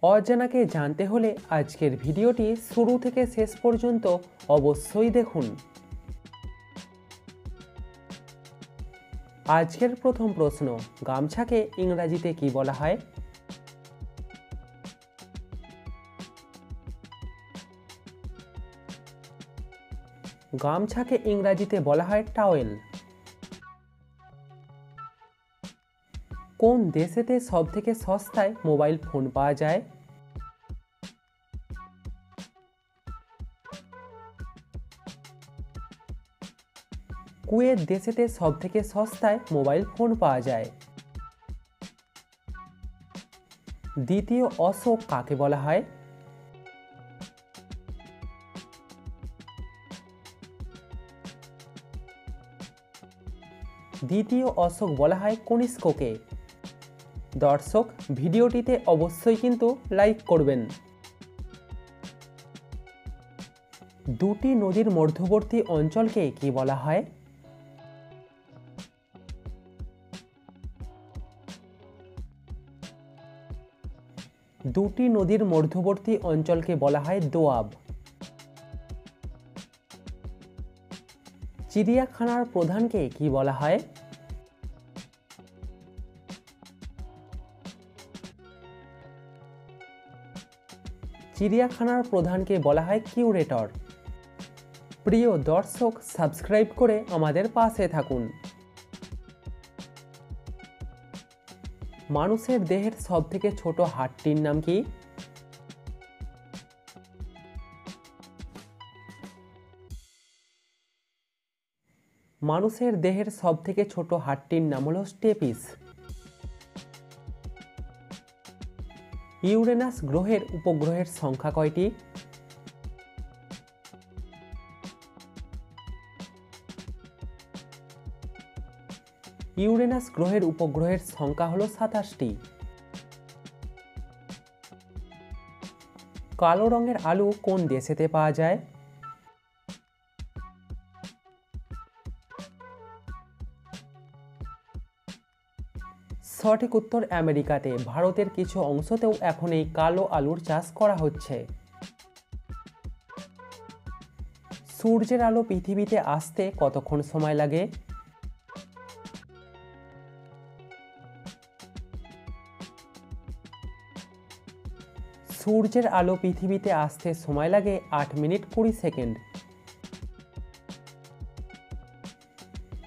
অজানাকে জানতে হলে আজকের ভিডিওটি শুরু থেকে শেষ পর্যন্ত অবশ্যই দেখুন। আজকের প্রথম প্রশ্ন, গামছাকে ইংরেজিতে কি বলা হয়? গামছাকে ইংরেজিতে বলা হয় টাওয়েল। কোন দেশেতে সবথেকে সস্তায় মোবাইল ফোন পাওয়া যায়? কুয়েত দেশেতে সবথেকে সস্তায় মোবাইল ফোন পাওয়া যায়। দ্বিতীয় অশোক কাকে বলা হয়? দ্বিতীয় অশোক বলা হয় কনিষ্ককে। দর্শক, ভিডিওটিতে অবশ্যই কিন্তু লাইক করবেন। দুটি নদীর মধ্যবর্তী অঞ্চলকে কি বলা হয়? দুটি নদীর মধ্যবর্তী অঞ্চলকে বলা হয় দোয়াব। চিড়িয়াখানার প্রধানকে কি বলা হয়? চিড়িয়াখানার প্রধানকে বলা হয় কিউরেটর। প্রিয় দর্শক, সাবস্ক্রাইব করে আমাদের পাশে থাকুন। মানুষের দেহের সবথেকে ছোট হাড়টির নাম কি? মানুষের দেহের সবথেকে ছোট হাড়টির নাম হলো স্টেপিস। ইউরেনাস গ্রহের উপগ্রহের সংখ্যা কয়টি? ইউরেনাস গ্রহের উপগ্রহের সংখ্যা হলো 27টি। কালো রঙের আলু কোন দেশেতে পাওয়া যায়? সঠিক উত্তর আমেরিকাতে। ভারতের কিছু অংশতেও এখন এই কালো আলুর চাষ করা হচ্ছে। সূর্যের আলো পৃথিবীতে আসতে কতক্ষণ সময় লাগে? সূর্যের আলো পৃথিবীতে আসতে সময় লাগে 8 মিনিট 20 সেকেন্ড।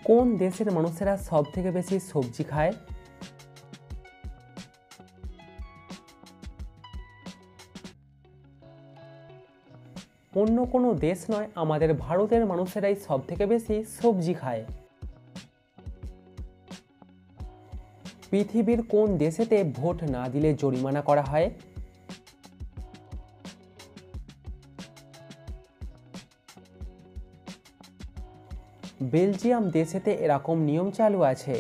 কোন দেশের মানুষেরা সবথেকে বেশি সবজি খায়? অন্য কোনো দেশ নয়, আমাদের ভারতের মানুষেরাই সবথেকে বেশি সবজি খায়। পৃথিবীর কোন দেশেতে ভোট না দিলে জরিমানা করা হয়? বেলজিয়াম দেশেতে এরকম নিয়ম চালু আছে।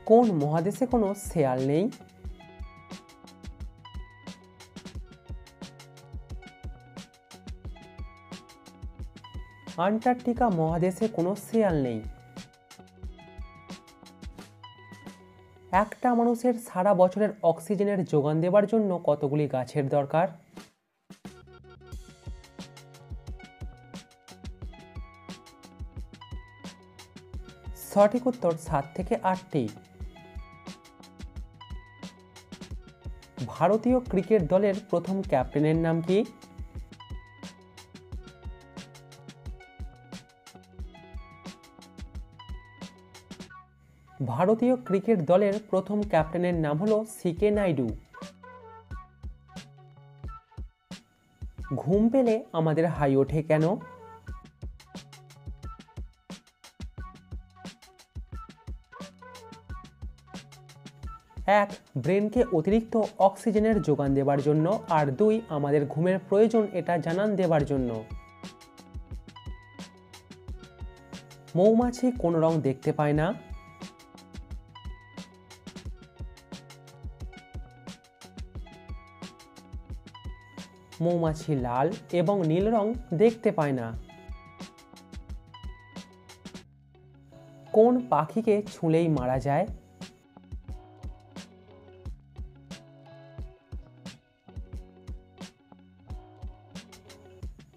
কোন মহাদেশে কোনো শেয়াল নেই? আন্টার্কটিকা মহাদেশে কোনো শেয়াল নেই। একটা মানুষের সারা বছরের অক্সিজেনের যোগান দেওয়ার জন্য কতগুলি গাছের দরকার? সঠিক উত্তর 7 থেকে 8টি। ভারতীয় ক্রিকেট দলের প্রথম ক্যাপ্টেনের নাম কি? ভারতীয় ক্রিকেট দলের প্রথম ক্যাপ্টেনের নাম হলো সিকে নাইডু। ঘুম পেলে আমাদের হাই ওঠে কেন? এক, ব্রেনকে অতিরিক্ত অক্সিজেনের যোগান দেওয়ার জন্য, আর 2, আমাদের ঘুমের প্রয়োজন এটা জানান দেওয়ার জন্য। মৌমাছি কোন রং দেখতে পায় না? মৌমাছি লাল এবং নীল রং দেখতে পায় না। কোন পাখিকে ছুঁলেই মারা যায়?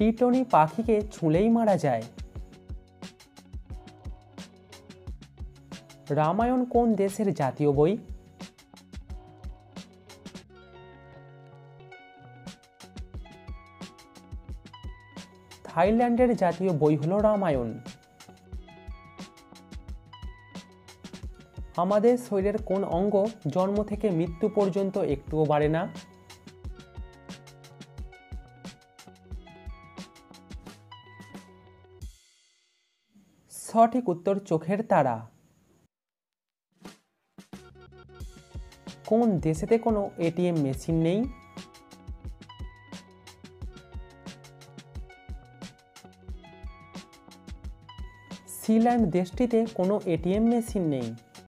টিটনি পাখিকে ছুঁলেই মারা যায়? রামায়ণ কোন দেশের জাতীয় বই? থাইল্যান্ডের জাতীয় বই হলো রামায়ণ। আমাদের শরীরের কোন অঙ্গ জন্ম থেকে মৃত্যু পর্যন্ত একটুও বাড়ে না? সঠিক উত্তর চোখের তারা। কোন দেশেতে কোনো এটিএম মেশিন নেই? সিল্যান্ড দেশটিতে কোনো এটিএম মেশিন নেই।